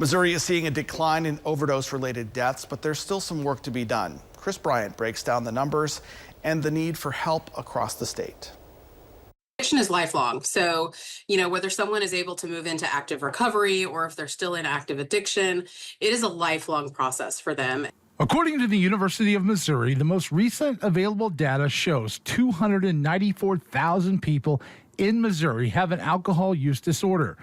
Missouri is seeing a decline in overdose-related deaths, but there's still some work to be done. Chris Bryant breaks down the numbers and the need for help across the state. Addiction is lifelong. So, whether someone is able to move into active recovery or if they're still in active addiction, it is a lifelong process for them. According to the University of Missouri, the most recent available data shows 294,000 people in Missouri have an alcohol use disorder,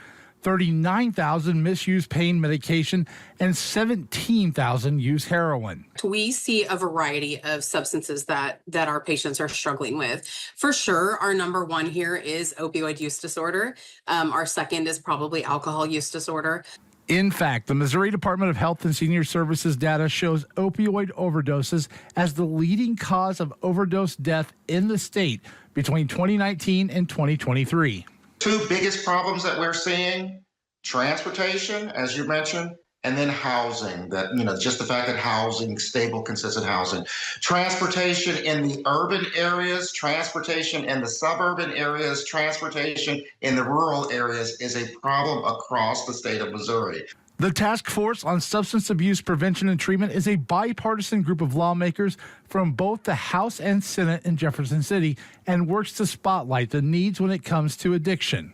39,000 misuse pain medication, and 17,000 use heroin. We see a variety of substances that our patients are struggling with. For sure, our number one here is opioid use disorder. Our second is probably alcohol use disorder. In fact, the Missouri Department of Health and Senior Services data shows opioid overdoses as the leading cause of overdose death in the state between 2019 and 2023. Two biggest problems that we're seeing: transportation, as you mentioned, and then housing. That, just the fact that housing, stable, consistent housing. Transportation in the urban areas, transportation in the suburban areas, transportation in the rural areas is a problem across the state of Missouri. The Task Force on Substance Abuse Prevention and Treatment is a bipartisan group of lawmakers from both the House and Senate in Jefferson City and works to spotlight the needs when it comes to addiction.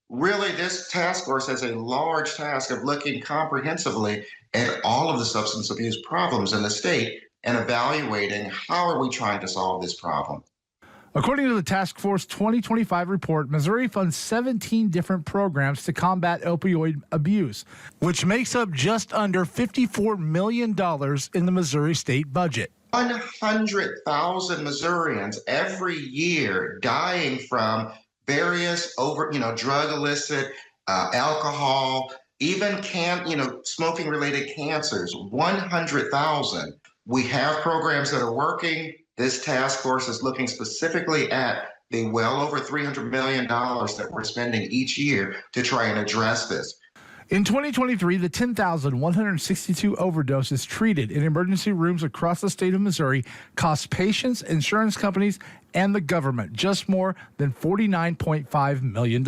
Really, this task force has a large task of looking comprehensively at all of the substance abuse problems in the state and evaluating how are we trying to solve this problem. According to the Task Force 2025 report, Missouri funds 17 different programs to combat opioid abuse, which makes up just under $54 million in the Missouri state budget. 100,000 Missourians every year dying from various drug illicit, alcohol, even smoking related cancers. 100,000. We have programs that are working. This task force is looking specifically at the well over $300 million that we're spending each year to try and address this. In 2023, the 10,162 overdoses treated in emergency rooms across the state of Missouri cost patients, insurance companies, and the government just more than $49.5 million.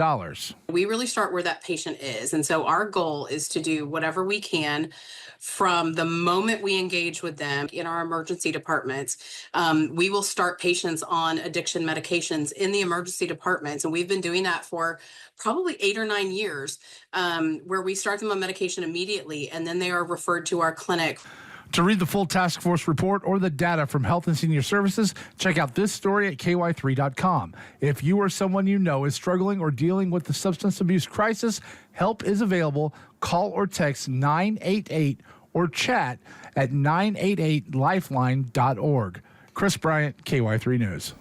We really start where that patient is. And so our goal is to do whatever we can from the moment we engage with them in our emergency departments. We will start patients on addiction medications in the emergency departments. And we've been doing that for probably 8 or 9 years, where we start them on medication immediately, and then they are referred to our clinic. To read the full task force report or the data from Health and Senior Services, check out this story at ky3.com. If you or someone you know is struggling or dealing with the substance abuse crisis, help is available. Call or text 988 or chat at 988lifeline.org. Chris Bryant, KY3 News.